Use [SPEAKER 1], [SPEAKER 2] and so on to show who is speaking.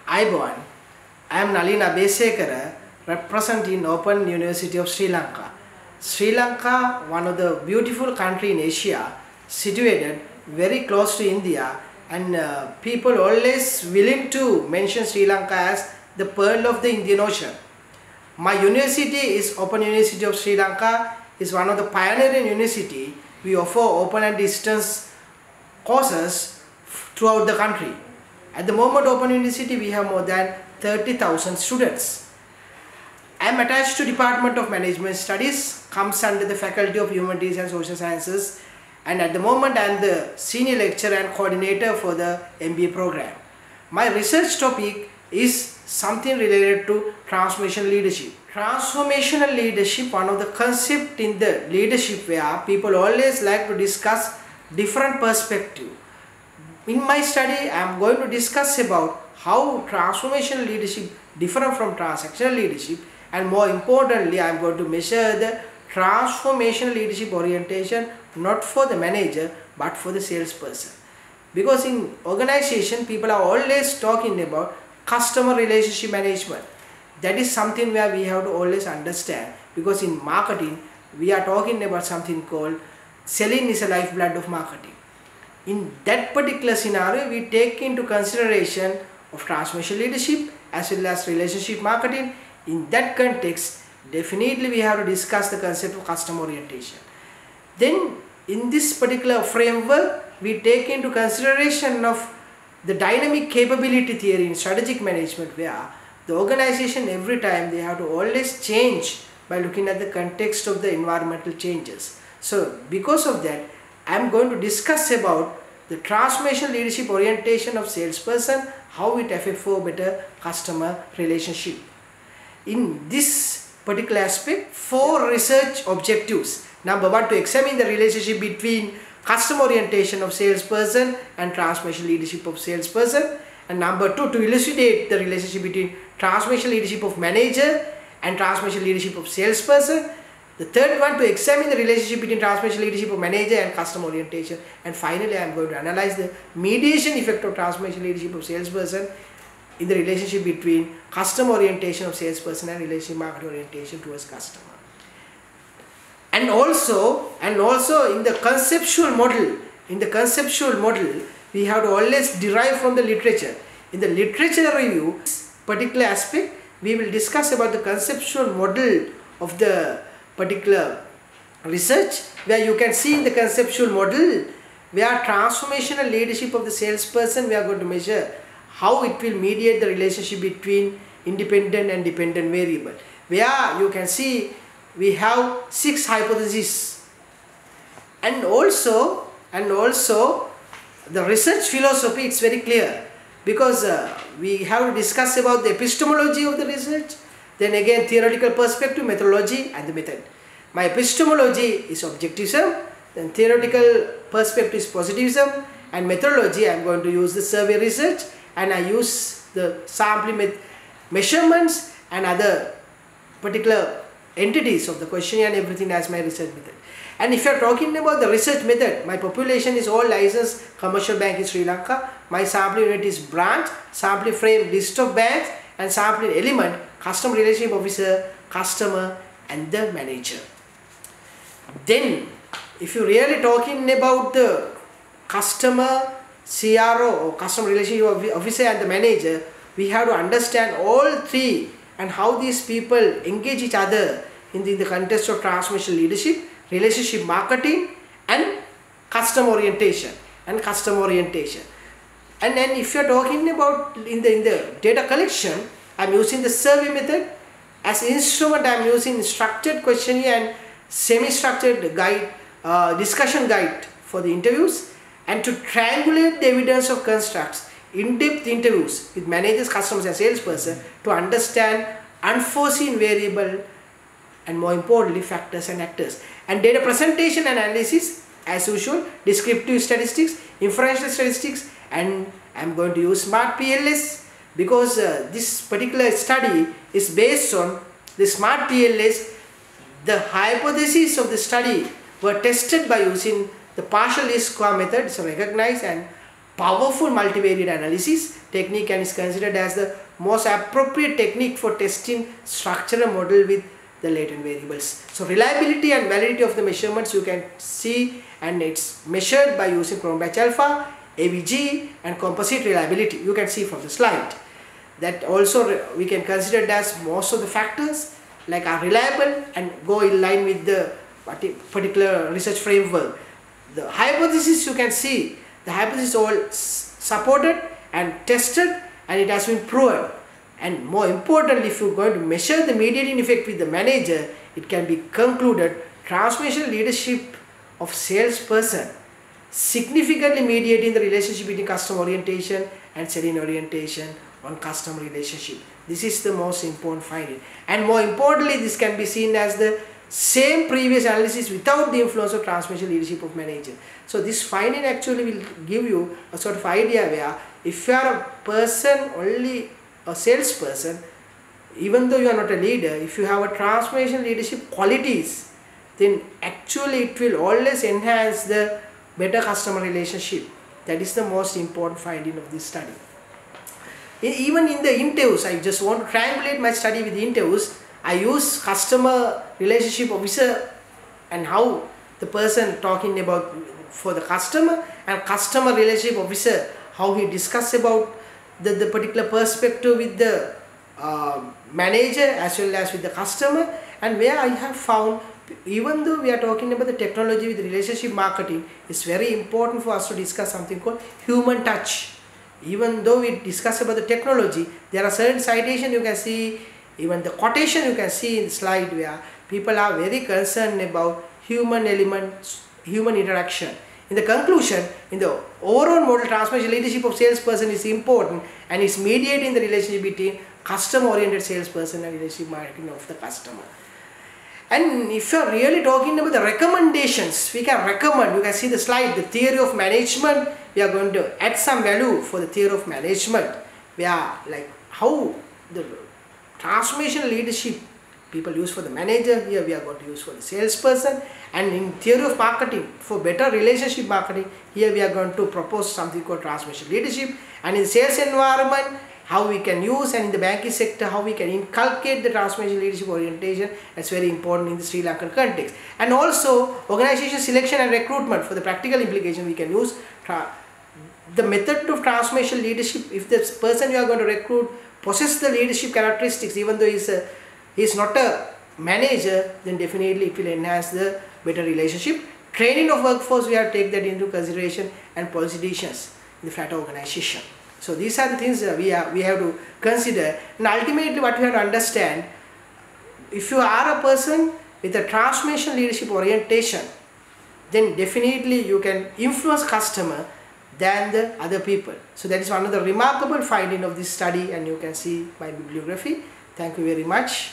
[SPEAKER 1] Iborn. I am Nalin Abeysekera, representing Open University of Sri Lanka. Sri Lanka, one of the beautiful country in Asia, situated very close to India, and people always willing to mention Sri Lanka as the pearl of the Indian Ocean. My university is Open University of Sri Lanka, is one of the pioneering university. We offer open and distance courses throughout the country. At the moment, Open University, we have more than 30,000 students. I am attached to Department of Management Studies, comes under the Faculty of Humanities and Social Sciences, and at the moment I am the Senior Lecturer and Coordinator for the MBA program. My research topic is something related to transformational leadership. Transformational leadership, one of the concepts in the leadership where people always like to discuss different perspectives. In my study, I am going to discuss about how transformational leadership different from transactional leadership, and more importantly, I am going to measure the transformational leadership orientation not for the manager but for the salesperson. Because in organization, people are always talking about customer relationship management. That is something where we have to always understand, because in marketing, we are talking about something called selling is a lifeblood of marketing. In that particular scenario, we take into consideration of transformational leadership as well as relationship marketing. In that context, definitely we have to discuss the concept of customer orientation. Then in this particular framework, we take into consideration of the dynamic capability theory in strategic management, where the organization every time they have to always change by looking at the context of the environmental changes. So because of that, I am going to discuss about the transformational leadership orientation of salesperson, how it affects for better customer relationship. In this particular aspect, 4 research objectives. Number 1, to examine the relationship between customer orientation of salesperson and transformational leadership of salesperson. And number 2, to elucidate the relationship between transformational leadership of manager and transformational leadership of salesperson. The third one, to examine the relationship between transformational leadership of manager and customer orientation. And finally, I am going to analyze the mediation effect of transformational leadership of salesperson in the relationship between customer orientation of salesperson and relationship market orientation towards customer. And also in the conceptual model, we have to always derive from the literature. In the literature review, this particular aspect, we will discuss about the conceptual model of the particular research, where you can see in the conceptual model where transformational leadership of the salesperson, we are going to measure how it will mediate the relationship between independent and dependent variable, where you can see we have 6 hypotheses. And also the research philosophy, it's very clear, because we have to discuss about the epistemology of the research, then again theoretical perspective, methodology and the method. My epistemology is objectivism, then theoretical perspective is positivism, and methodology I am going to use the survey research, and I use the sampling measurements and other particular entities of the questionnaire and everything as my research method. And if you are talking about the research method, my population is all licensed commercial bank in Sri Lanka. My sampling unit is branch, sampling frame, list of banks, and sampling element, customer relationship officer, customer and the manager. Then if you really talking about the customer, CRO or customer relationship officer and the manager, we have to understand all 3 and how these people engage each other in the context of transformational leadership, relationship marketing and customer orientation. And then if you are talking about in the data collection, I am using the survey method. As instrument, I am using structured questionnaire and semi-structured guide, discussion guide for the interviews, and to triangulate the evidence of constructs, in-depth interviews with managers, customers and salesperson to understand unforeseen variable and more importantly factors and actors. And data presentation and analysis, as usual, descriptive statistics, inferential statistics, and I am going to use smart PLS, because this particular study is based on the smart PLS. The hypotheses of the study were tested by using the partial least square method, it's recognized, and powerful multivariate analysis technique and is considered as the most appropriate technique for testing structural model with the latent variables. So reliability and validity of the measurements you can see, and it's measured by using Cron batch alpha, AVG and composite reliability. You can see from the slide. That also we can consider it as most of the factors like are reliable and go in line with the particular research framework. The hypothesis you can see, the hypothesis is all supported and tested and it has been proven. And more importantly, if you are going to measure the mediating effect with the manager, it can be concluded transformational leadership of salesperson significantly mediating the relationship between customer orientation and selling orientation on customer relationship. This is the most important finding. And more importantly, this can be seen as the same previous analysis without the influence of transformational leadership of manager. So this finding actually will give you a sort of idea where if you are a person, only a salesperson, even though you are not a leader, if you have a transformational leadership qualities, then actually it will always enhance the better customer relationship. That is the most important finding of this study. Even in the interviews, I just want to triangulate my study with the interviews. I use customer relationship officer and how the person talking about for the customer, and customer relationship officer how he discuss about the particular perspective with the manager as well as with the customer. And where I have found, even though we are talking about the technology with relationship marketing, it's very important for us to discuss something called human touch. Even though we discuss about the technology, there are certain citations you can see, even the quotation you can see in the slide where people are very concerned about human elements, human interaction. In the conclusion, in the overall model, transformation leadership of salesperson is important and is mediating the relationship between customer-oriented salesperson and relationship marketing of the customer. And if you are really talking about the recommendations, we can recommend, you can see the slide, the theory of management, we are going to add some value for the theory of management, where like how the transformation leadership people use for the manager, here we are going to use for the salesperson. And in theory of marketing, for better relationship marketing, here we are going to propose something called transformation leadership. And in sales environment, how we can use, and in the banking sector, how we can inculcate the transformation leadership orientation. That's very important in the Sri Lankan context. And also organization selection and recruitment, for the practical implication we can use the method of transformation leadership. If the person you are going to recruit possess the leadership characteristics, even though he is not a manager, then definitely it will enhance the better relationship. Training of workforce, we have to take that into consideration, and policy decisions in the flat organization. So these are the things we have to consider. And ultimately what we have to understand, if you are a person with a transformation leadership orientation, then definitely you can influence customer than the other people. So that is one of the remarkable finding of this study, and you can see my bibliography. Thank you very much.